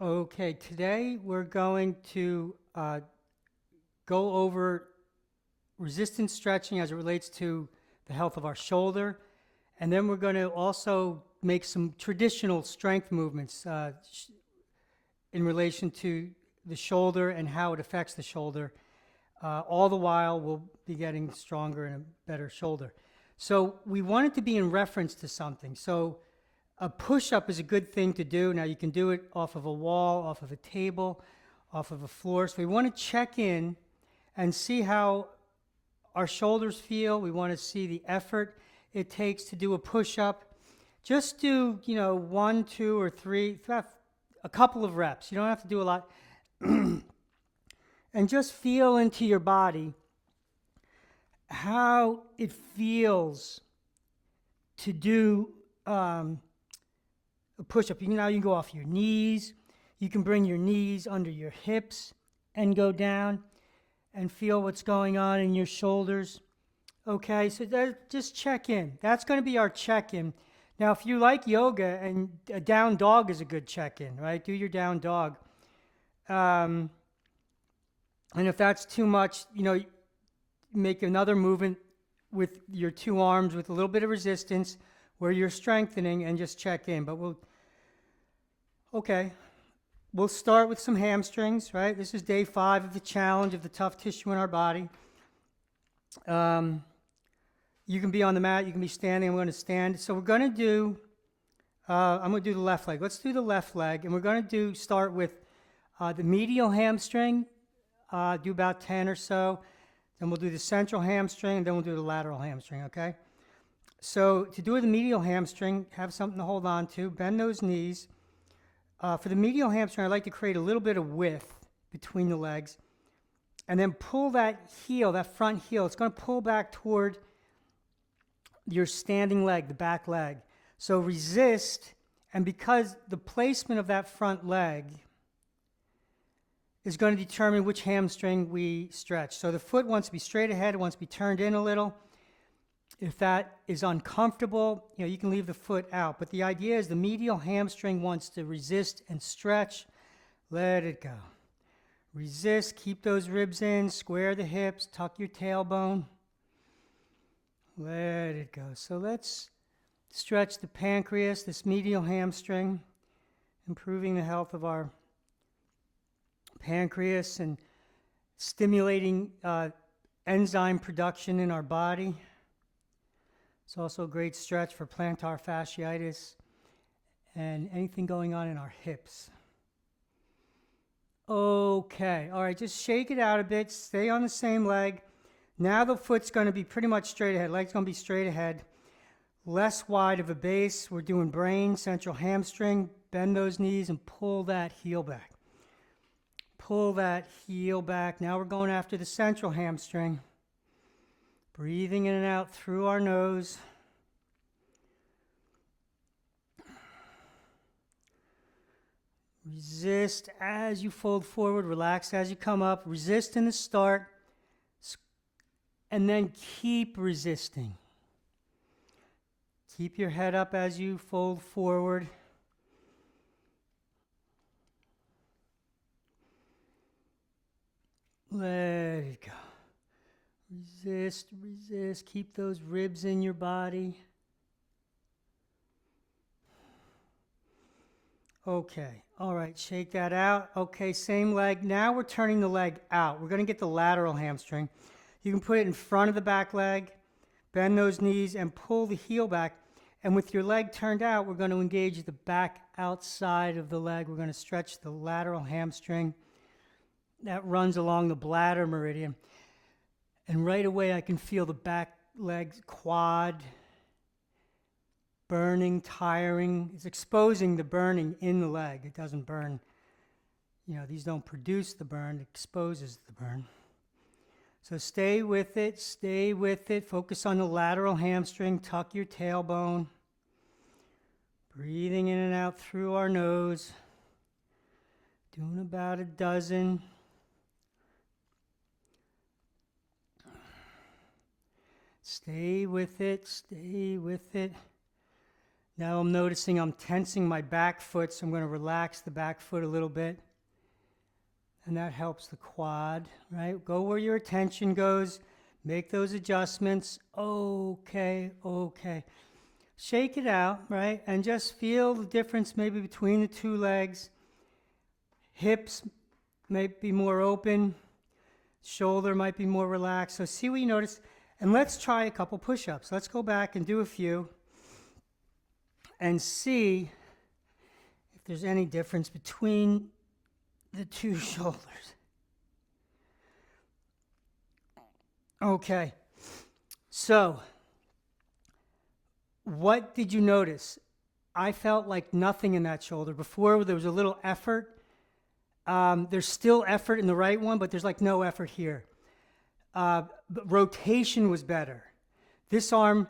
Okay, today we're going to go over resistance stretching as it relates to the health of our shoulder. And then we're going to also make some traditional strength movements in relation to the shoulder and how it affects the shoulder. All the while, we'll be getting stronger and a better shoulder. So we want it to be in reference to something. So a push-up is a good thing to do. Now you can do it off of a wall, off of a table, off of a floor. So we want to check in and see how our shoulders feel. We want to see the effort it takes to do a push-up. Just do, 1, 2, or 3, a couple of reps. You don't have to do a lot. And just feel into your body how it feels to do a push-up. Now you can go off your knees. You can bring your knees under your hips and go down and feel what's going on in your shoulders. Okay, so just check in. That's going to be our check-in. Now, if you like yoga, and a down dog is a good check-in, right? Do your down dog. And if that's too much, make another movement with your two arms with a little bit of resistance where you're strengthening and just check in. But we'll start with some hamstrings, right? This is day 5 of the challenge of the tough tissue in our body. You can be on the mat, you can be standing. I'm going to stand. So we're going to do, I'm going to do the left leg. Let's do the left leg. And we're going to start with the medial hamstring, do about 10 or so. Then we'll do the central hamstring, and then we'll do the lateral hamstring, okay? So to do the medial hamstring, have something to hold on to. Bend those knees. For the medial hamstring, I like to create a little bit of width between the legs. And then pull that heel, that front heel. It's going to pull back toward your standing leg, the back leg. So resist, and because the placement of that front leg is going to determine which hamstring we stretch. So the foot wants to be straight ahead, it wants to be turned in a little. If that is uncomfortable, you can leave the foot out. But the idea is the medial hamstring wants to resist and stretch. Let it go. Resist, keep those ribs in, square the hips, tuck your tailbone. Let it go. So let's stretch the pancreas, this medial hamstring, improving the health of our pancreas and stimulating enzyme production in our body. It's also a great stretch for plantar fasciitis and anything going on in our hips. Okay, all right, just shake it out a bit. Stay on the same leg. Now the foot's going to be pretty much straight ahead. Leg's going to be straight ahead. Less wide of a base. We're doing brain, central hamstring. Bend those knees and pull that heel back. Pull that heel back. Now we're going after the central hamstring. Breathing in and out through our nose. Resist as you fold forward. Relax as you come up. Resist in the start. And then keep resisting. Keep your head up as you fold forward. Let it go. Resist, resist. Keep those ribs in your body. Okay, all right, shake that out. Okay, same leg. Now we're turning the leg out. We're going to get the lateral hamstring. You can put it in front of the back leg, bend those knees, and pull the heel back. And with your leg turned out, we're going to engage the back outside of the leg. We're going to stretch the lateral hamstring that runs along the bladder meridian. And right away, I can feel the back leg quad burning, tiring. It's exposing the burning in the leg. It doesn't burn. These don't produce the burn. It exposes the burn. So stay with it, stay with it. Focus on the lateral hamstring. Tuck your tailbone. Breathing in and out through our nose. Doing about a dozen. Stay with it, stay with it. Now I'm noticing I'm tensing my back foot, so I'm going to relax the back foot a little bit. And that helps the quad, right? Go where your attention goes. Make those adjustments. Okay, okay. Shake it out, right? And just feel the difference maybe between the two legs. Hips may be more open. Shoulder might be more relaxed. So see what you notice. And let's try a couple push-ups. Let's go back and do a few and see if there's any difference between the two shoulders. Okay, so what did you notice? I felt like nothing in that shoulder. Before there was a little effort. There's still effort in the right one, but there's like no effort here. But rotation was better. This arm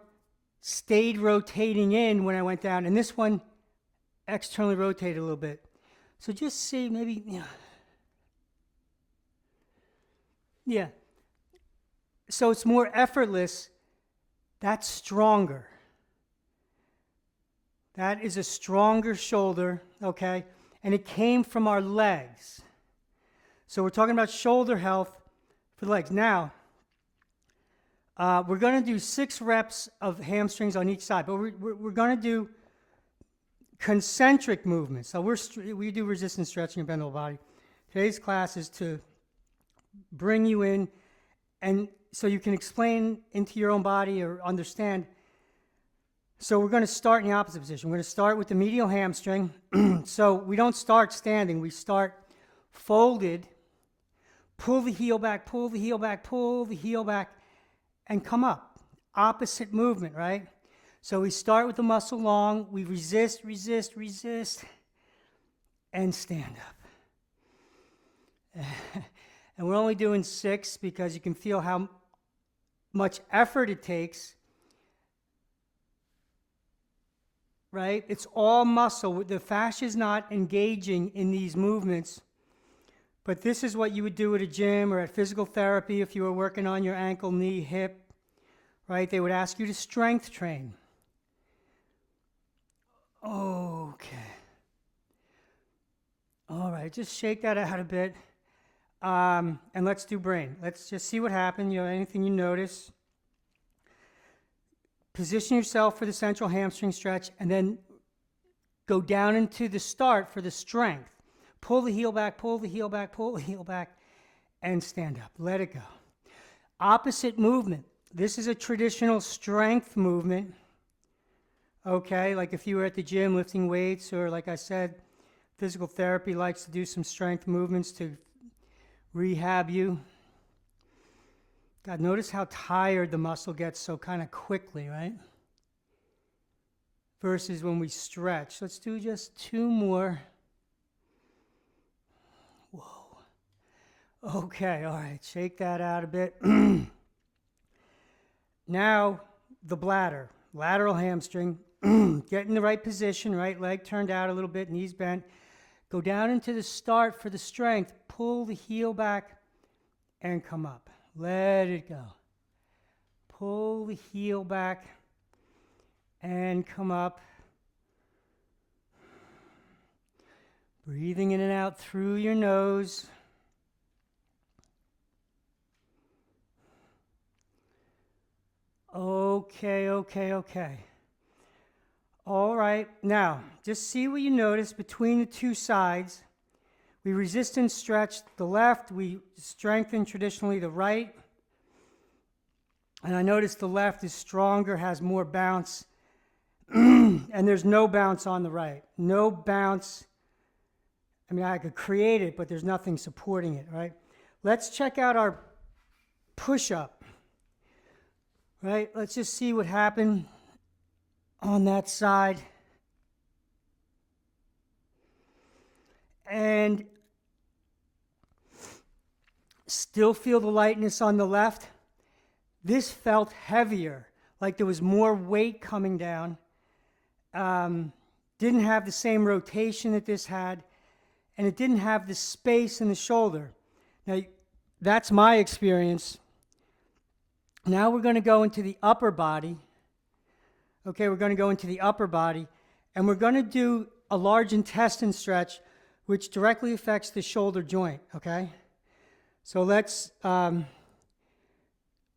stayed rotating in when I went down, and this one externally rotated a little bit. So just see, maybe, yeah. So it's more effortless. That's stronger. That is a stronger shoulder, okay? And it came from our legs. So we're talking about shoulder health for the legs. Now, we're going to do 6 reps of hamstrings on each side, but we're going to do concentric movements. So we do resistance stretching and bend the whole body. Today's class is to bring you in, and so you can explain into your own body or understand. So we're going to start in the opposite position. We're going to start with the medial hamstring. So we don't start standing. We start folded. Pull the heel back, pull the heel back, pull the heel back, and come up. Opposite movement, right? So we start with the muscle long. We resist, resist, resist, and stand up. And we're only doing 6 because you can feel how much effort it takes. Right? It's all muscle. The fascia is not engaging in these movements. But this is what you would do at a gym or at physical therapy if you were working on your ankle, knee, hip. Right? They would ask you to strength train. Okay. All right. Just shake that out a bit. And let's do brain. Let's just see what happened. Anything you notice. Position yourself for the central hamstring stretch and then go down into the start for the strength. Pull the heel back, pull the heel back, pull the heel back, and stand up. Let it go. Opposite movement. This is a traditional strength movement. Okay, like if you were at the gym lifting weights, or like I said, physical therapy likes to do some strength movements to rehab you. God, notice how tired the muscle gets so kind of quickly, right? Versus when we stretch. Let's do just 2 more. Whoa. Okay, all right, shake that out a bit. Now, the bladder, lateral hamstring. Get in the right position, right leg turned out a little bit, knees bent. Go down into the start for the strength. Pull the heel back and come up. Let it go. Pull the heel back and come up. Breathing in and out through your nose. Okay, okay, okay. All right, now, just see what you notice between the two sides. We resistance stretch the left, we strengthen traditionally the right. And I notice the left is stronger, has more bounce. And there's no bounce on the right. No bounce. I mean, I could create it, but there's nothing supporting it, right? Let's check out our push-up. Right? Let's just see what happened on that side. And still feel the lightness on the left. This felt heavier, like there was more weight coming down. Didn't have the same rotation that this had, and it didn't have the space in the shoulder. Now, that's my experience. Now we're going to go into the upper body. Okay, we're going to go into the upper body, and we're going to do a large intestine stretch, which directly affects the shoulder joint, okay? So let's,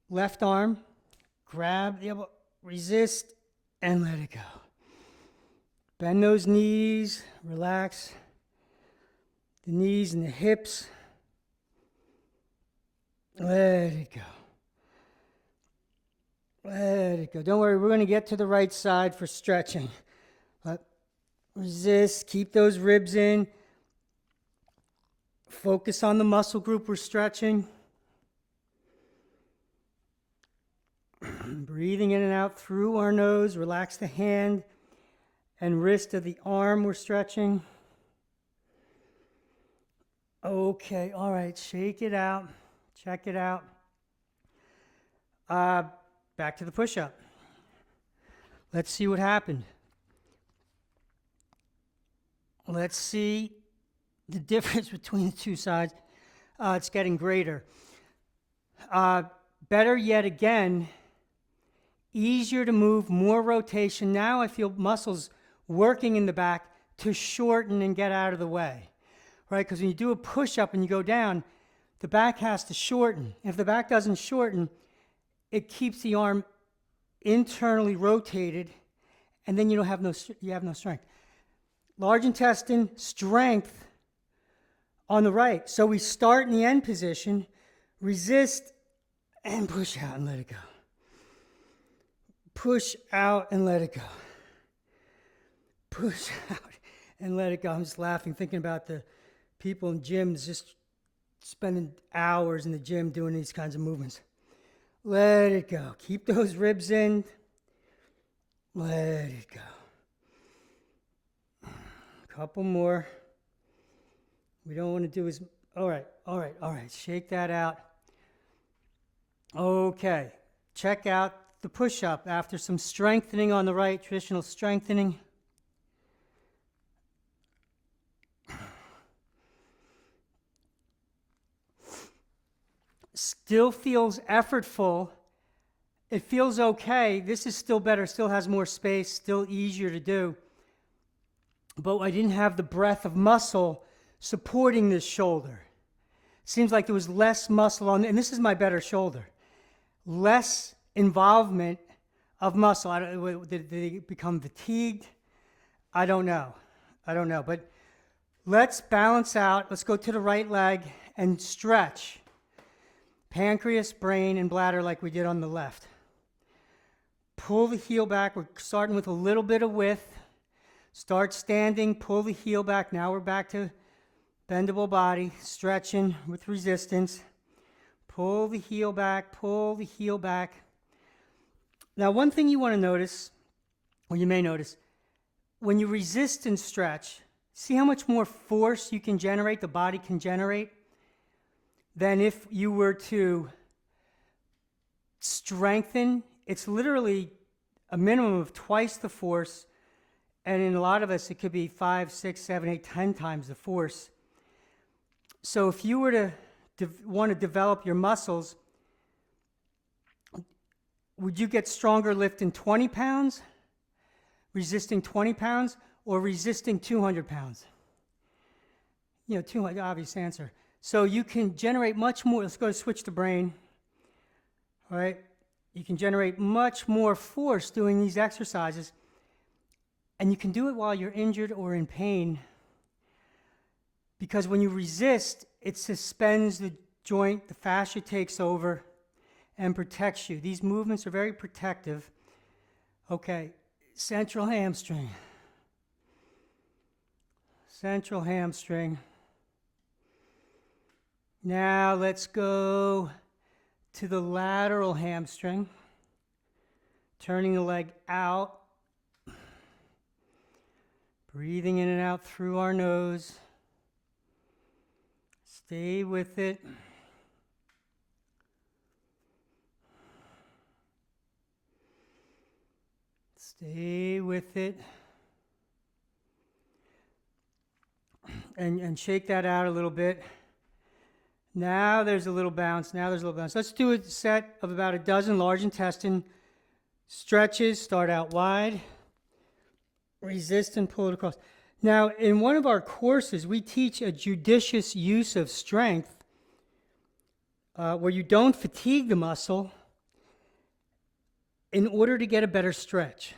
left arm, grab the elbow, resist, and let it go. Bend those knees, relax the knees and the hips. Let it go. Let it go. Don't worry, we're going to get to the right side for stretching. Resist, keep those ribs in. Focus on the muscle group we're stretching. Breathing in and out through our nose. Relax the hand and wrist of the arm we're stretching. Okay, all right, shake it out. Check it out. Back to the push-up. Let's see what happened. Let's see the difference between the two sides. It's getting greater. Better yet again, easier to move, more rotation. Now I feel muscles working in the back to shorten and get out of the way, right? Because when you do a push-up and you go down, the back has to shorten. If the back doesn't shorten, it keeps the arm internally rotated, and then you have no strength. Large intestine, strength on the right. So we start in the end position, resist, and push out and let it go. Push out and let it go. Push out and let it go. I'm just laughing, thinking about the people in gyms just spending hours in the gym doing these kinds of movements. Let it go. Keep those ribs in. Let it go. Couple more. We don't want to do as... All right. Shake that out. Okay. Check out the push-up after some strengthening on the right, traditional strengthening. Still feels effortful. It feels okay. This is still better, still has more space, still easier to do. But I didn't have the breadth of muscle supporting this shoulder. Seems like there was less muscle on, and this is my better shoulder. Less involvement of muscle. Did they become fatigued? I don't know. But let's balance out. Let's go to the right leg and stretch. Pancreas, brain, and bladder like we did on the left. Pull the heel back. We're starting with a little bit of width. Start standing, pull the heel back. Now we're back to bendable body, stretching with resistance. Pull the heel back, pull the heel back. Now, one thing you want to notice, or you may notice, when you resist and stretch, see how much more force you can generate, the body can generate, than if you were to strengthen. It's literally a minimum of twice the force. And in a lot of us, it could be 5, 6, 7, 8, 10 times the force. So if you were to want to develop your muscles, would you get stronger lifting 20 pounds, resisting 20 pounds, or resisting 200 pounds? 200, obvious answer. So you can generate much more. Let's go to switch to brain. All right? You can generate much more force doing these exercises. And you can do it while you're injured or in pain, because when you resist, it suspends the joint, the fascia takes over and protects you. These movements are very protective. Okay, central hamstring. Central hamstring. Now let's go to the lateral hamstring, turning the leg out. Breathing in and out through our nose. Stay with it. Stay with it. And shake that out a little bit. Now there's a little bounce. Let's do a set of about a dozen large intestine Stretches, start out wide, resist and pull it across. Now, in one of our courses, we teach a judicious use of strength where you don't fatigue the muscle in order to get a better stretch.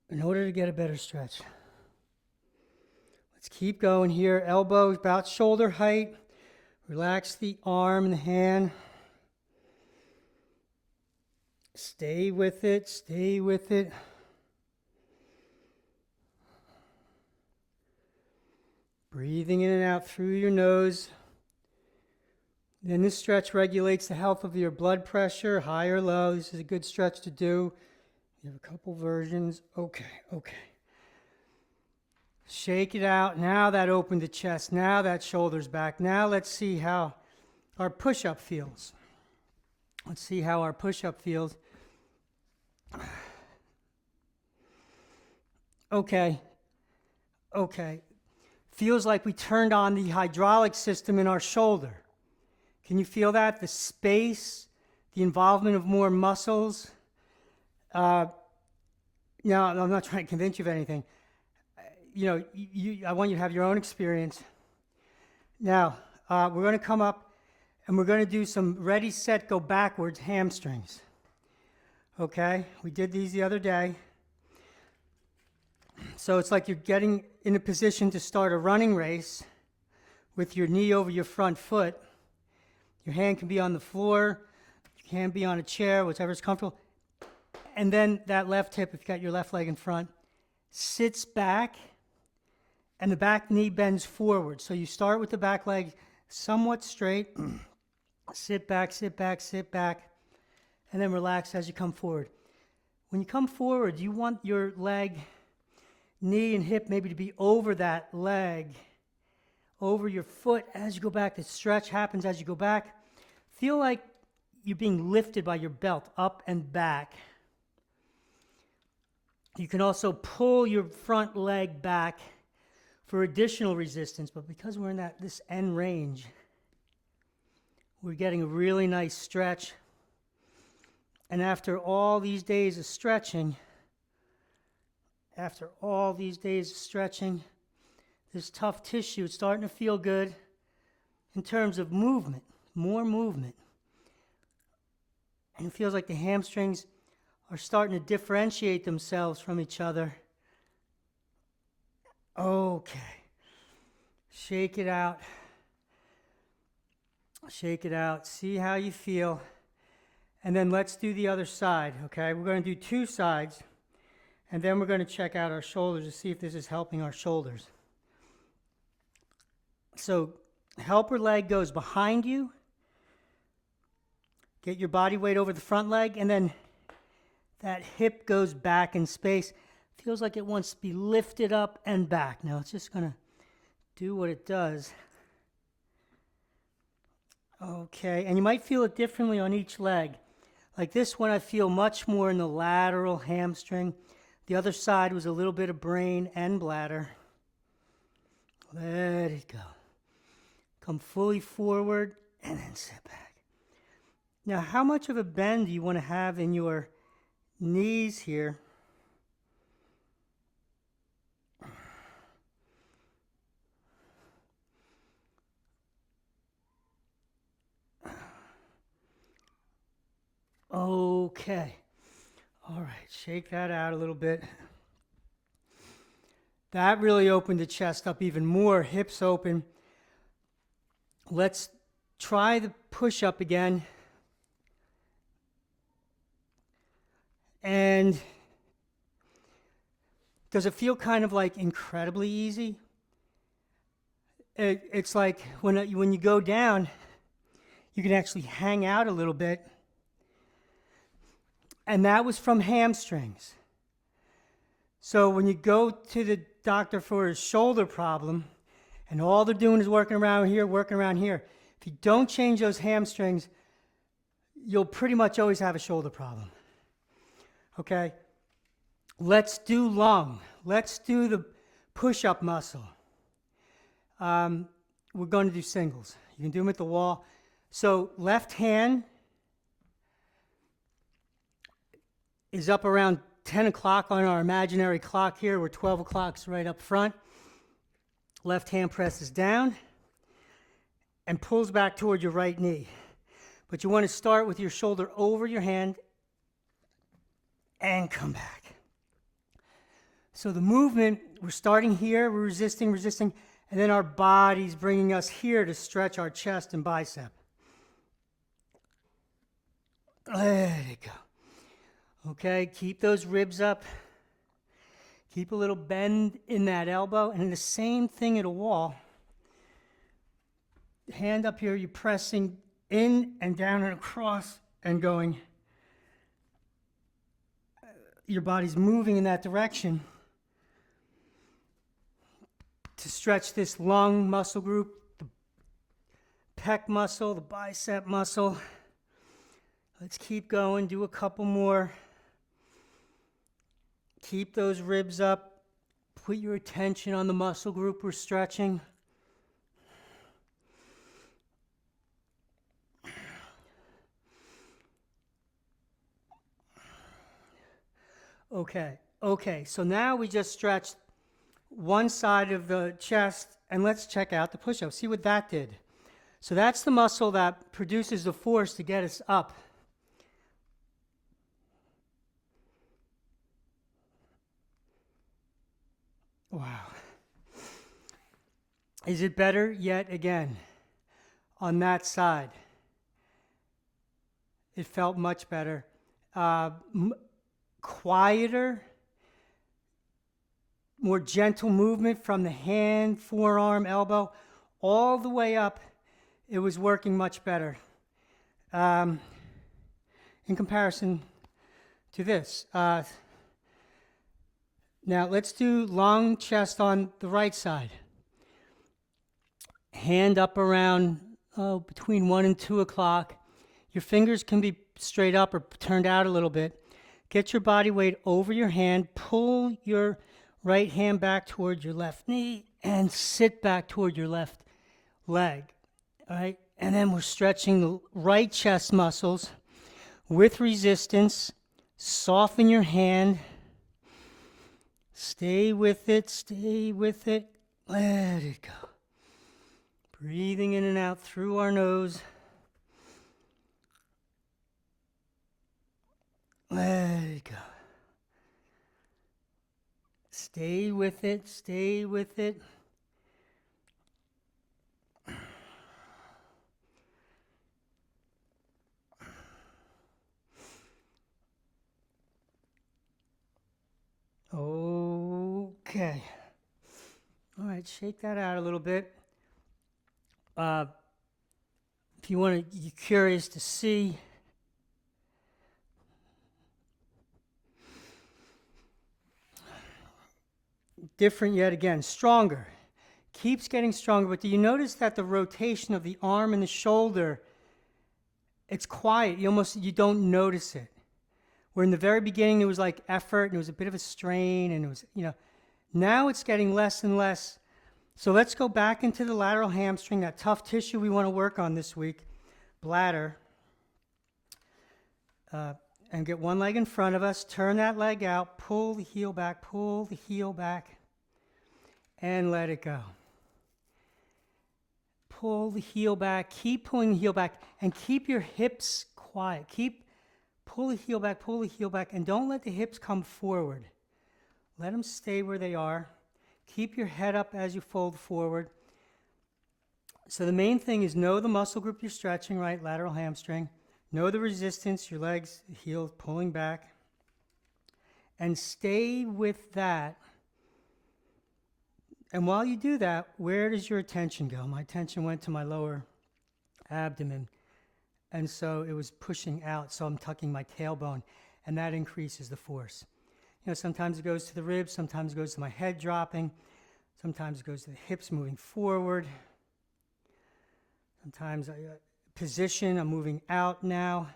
In order to get a better stretch. Let's keep going here. Elbows about shoulder height. Relax the arm and the hand. Stay with it, stay with it. Breathing in and out through your nose. Then this stretch regulates the health of your blood pressure, high or low. This is a good stretch to do. You have a couple versions. Okay. Shake it out. Now that opened the chest. Now that shoulder's back. Now let's see how our push-up feels. Let's see how our push-up feels. Okay. Feels like we turned on the hydraulic system in our shoulder. Can you feel that? The space, the involvement of more muscles. Now, I'm not trying to convince you of anything. I want you to have your own experience. Now, we're going to come up and we're going to do some ready, set, go backwards hamstrings. Okay? We did these the other day. So it's like you're getting in a position to start a running race with your knee over your front foot. Your hand can be on the floor, you can be on a chair, whichever's comfortable. And then that left hip, if you've got your left leg in front, sits back, and the back knee bends forward. So you start with the back leg somewhat straight, sit back, and then relax as you come forward. When you come forward, you want your leg, knee and hip maybe to be over that leg, over your foot as you go back. The stretch happens as you go back. Feel like you're being lifted by your belt up and back. You can also pull your front leg back for additional resistance, but because we're in this end range, we're getting a really nice stretch. And after all these days of stretching, this tough tissue is starting to feel good in terms of movement, more movement. And it feels like the hamstrings are starting to differentiate themselves from each other. Okay. Shake it out. See how you feel. And then let's do the other side, okay? We're going to do two sides, and then we're going to check out our shoulders to see if this is helping our shoulders. So, helper leg goes behind you. Get your body weight over the front leg, and then that hip goes back in space. Feels like it wants to be lifted up and back. Now, it's just going to do what it does. Okay, and you might feel it differently on each leg. Like this one, I feel much more in the lateral hamstring. The other side was a little bit of brain and bladder. Let it go. Come fully forward and then sit back. Now, how much of a bend do you want to have in your knees here? Okay. All right, shake that out a little bit. That really opened the chest up even more, hips open. Let's try the push-up again. And does it feel kind of like incredibly easy? It's like when you go down, you can actually hang out a little bit. And that was from hamstrings. So when you go to the doctor for a shoulder problem, and all they're doing is working around here, if you don't change those hamstrings, you'll pretty much always have a shoulder problem. Okay? Let's do lung. Let's do the push-up muscle. We're going to do singles. You can do them at the wall. So left hand is up around 10 o'clock on our imaginary clock here, where 12 o'clock's right up front. Left hand presses down and pulls back toward your right knee. But you want to start with your shoulder over your hand and come back. So the movement, we're starting here, we're resisting, and then our body's bringing us here to stretch our chest and bicep. Let it go. Okay, keep those ribs up. Keep a little bend in that elbow, and the same thing at a wall. Hand up here, you're pressing in and down and across and going. Your body's moving in that direction to stretch this lung muscle group, the pec muscle, the bicep muscle. Let's keep going, do a couple more. Keep those ribs up. Put your attention on the muscle group we're stretching. Okay, so now we just stretched one side of the chest, and let's check out the push-up. See what that did. So that's the muscle that produces the force to get us up. Wow. Is it better yet again on that side? It felt much better. Quieter, more gentle movement from the hand, forearm, elbow, all the way up. It was working much better in comparison to this. Now let's do long chest on the right side. Hand up around between 1 and 2 o'clock. Your fingers can be straight up or turned out a little bit. Get your body weight over your hand. Pull your right hand back toward your left knee and sit back toward your left leg. All right? And then we're stretching the right chest muscles with resistance. Soften your hand. Stay with it, let it go. Breathing in and out through our nose. Let it go. Stay with it. Okay. All right, shake that out a little bit. If you want to, you're curious to see. Different yet again, stronger. Keeps getting stronger, but do you notice that the rotation of the arm and the shoulder, it's quiet. You don't notice it. Where in the very beginning there was like effort and it was a bit of a strain and it was, now it's getting less and less. So let's go back into the lateral hamstring, that tough tissue we want to work on this week, bladder. And get one leg in front of us, turn that leg out, pull the heel back, and let it go. Pull the heel back, keep pulling the heel back, and keep your hips quiet. Pull the heel back, and don't let the hips come forward. Let them stay where they are. Keep your head up as you fold forward. So the main thing is know the muscle group you're stretching, right? Lateral hamstring. Know the resistance, your legs, heels pulling back. And stay with that. And while you do that, where does your attention go? My attention went to my lower abdomen. And so it was pushing out, so I'm tucking my tailbone, and that increases the force. Sometimes it goes to the ribs, sometimes it goes to my head dropping, sometimes it goes to the hips moving forward. Sometimes position, I'm moving out now.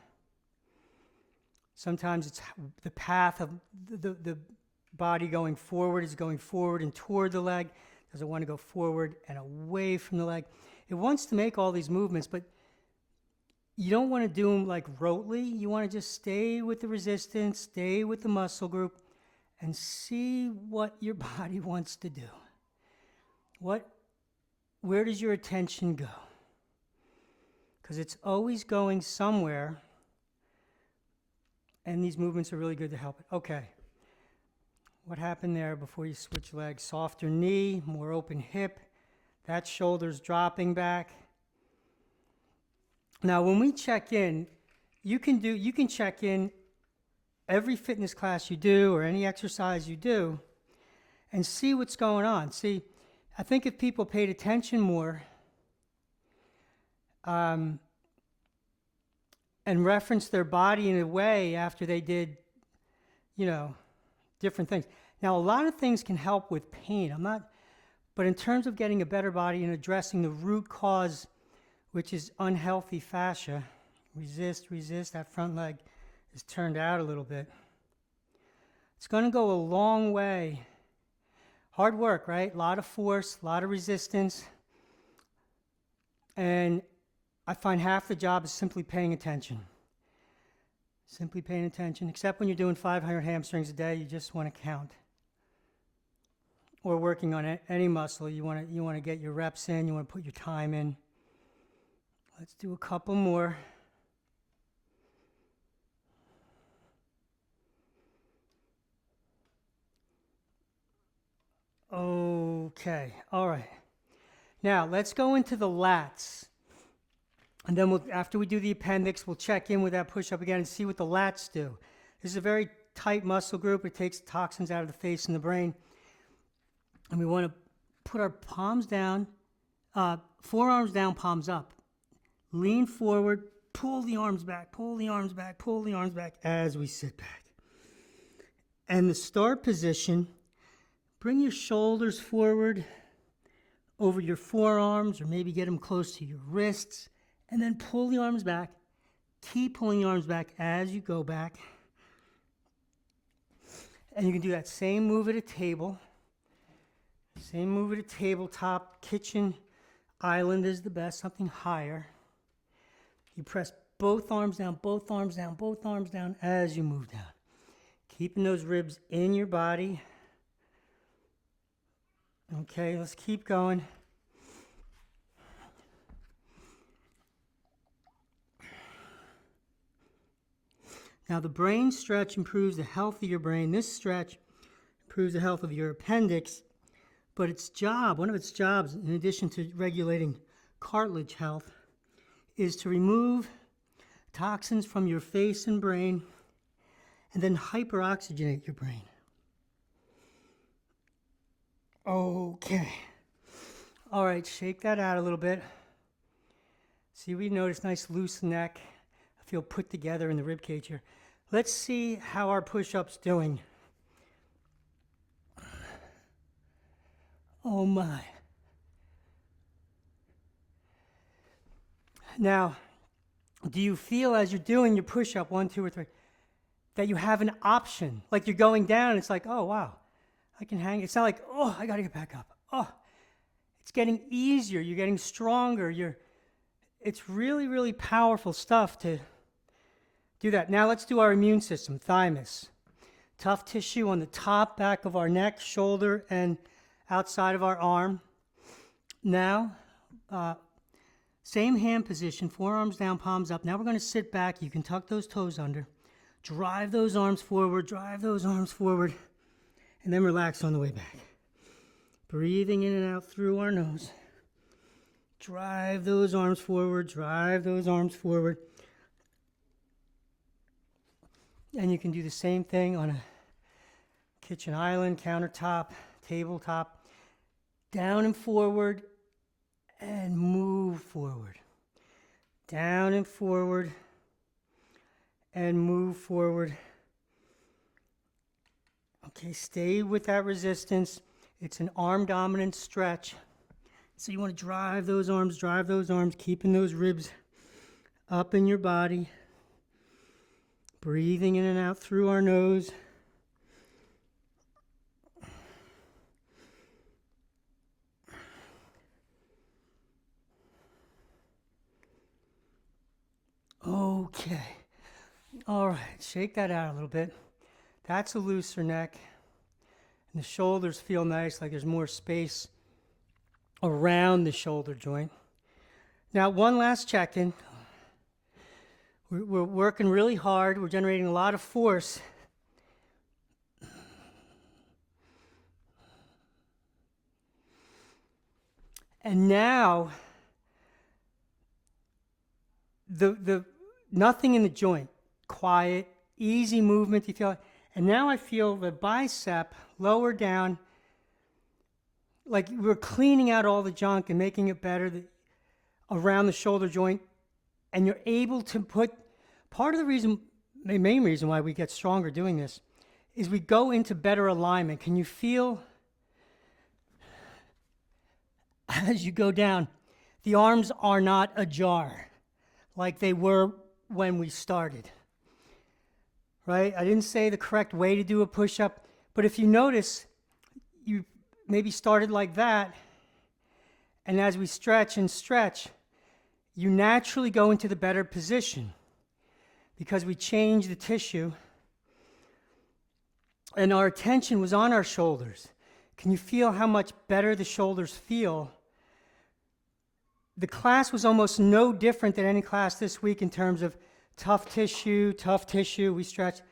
Sometimes it's the path of the body going forward is going forward and toward the leg. Doesn't want to go forward and away from the leg. It wants to make all these movements, but you don't want to do them like rotely. You want to just stay with the resistance, stay with the muscle group, and see what your body wants to do. Where does your attention go? Because it's always going somewhere, and these movements are really good to help it. Okay. What happened there before you switch legs? Softer knee, more open hip. That shoulder's dropping back. Now, when we check in, you can check in every fitness class you do or any exercise you do and see what's going on. See, I think if people paid attention more and referenced their body in a way after they did, different things. Now, a lot of things can help with pain. But in terms of getting a better body and addressing the root cause, which is unhealthy fascia, resist, that front leg is turned out a little bit. It's going to go a long way. Hard work, right? A lot of force, a lot of resistance. And I find half the job is simply paying attention. Simply paying attention, except when you're doing 500 hamstrings a day, you just want to count. Or working on any muscle, you want to get your reps in, you want to put your time in. Let's do a couple more. Okay, all right. Now, let's go into the lats. And then after we do the appendix, we'll check in with that push-up again and see what the lats do. This is a very tight muscle group. It takes toxins out of the face and the brain. And we want to put our palms down, forearms down, palms up. Lean forward, pull the arms back, pull the arms back, pull the arms back as we sit back. And the start position, bring your shoulders forward over your forearms, or maybe get them close to your wrists, and then pull the arms back. Keep pulling the arms back as you go back. And you can do that same move at a table. Same move at a tabletop. Kitchen island is the best, something higher. You press both arms down, both arms down, both arms down as you move down. Keeping those ribs in your body. Okay, let's keep going. Now the brain stretch improves the health of your brain. This stretch improves the health of your appendix. But one of its jobs, in addition to regulating cartilage health, is to remove toxins from your face and brain and then hyperoxygenate your brain. Okay. All right, shake that out a little bit. See, we notice nice loose neck. I feel put together in the rib cage here. Let's see how our push-up's doing. Oh my. Now, do you feel as you're doing your push-up, 1, 2, or 3, that you have an option? Like you're going down and it's like, oh wow, I can hang. It's not like, oh, I gotta get back up. Oh, it's getting easier. You're getting stronger. It's really, really powerful stuff to do that. Now let's do our immune system, thymus. Tough tissue on the top, back of our neck, shoulder, and outside of our arm. Now, same hand position, forearms down, palms up. Now we're going to sit back. You can tuck those toes under. Drive those arms forward, and then relax on the way back. Breathing in and out through our nose. Drive those arms forward, And you can do the same thing on a kitchen island, countertop, tabletop. Down and forward, and move forward. Down and forward, and move forward. Okay, stay with that resistance. It's an arm dominant stretch. So you want to drive those arms, keeping those ribs up in your body. Breathing in and out through our nose. Okay. All right, shake that out a little bit. That's a looser neck. And the shoulders feel nice, like there's more space around the shoulder joint. Now, one last check-in. We're working really hard. We're generating a lot of force. And now, the nothing in the joint, quiet, easy movement. You feel, and now I feel the bicep lower down, like we're cleaning out all the junk and making it better around the shoulder joint. And you're able to put, part of the reason, the main reason why we get stronger doing this, is we go into better alignment. Can you feel, as you go down, the arms are not ajar like they were when we started, right? I didn't say the correct way to do a push-up, but if you notice, you maybe started like that, and as we stretch and stretch, you naturally go into the better position because we change the tissue, and our attention was on our shoulders. Can you feel how much better the shoulders feel? The class was almost no different than any class this week in terms of tough tissue, we stretched.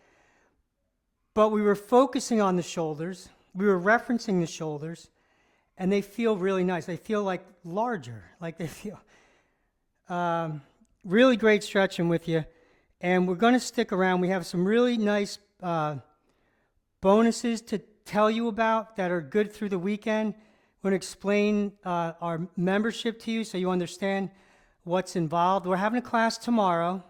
But we were focusing on the shoulders, we were referencing the shoulders, and they feel really nice. They feel like larger, like they feel really great stretching with you. And we're going to stick around. We have some really nice bonuses to tell you about that are good through the weekend. We're going to explain our membership to you so you understand what's involved. We're having a class tomorrow.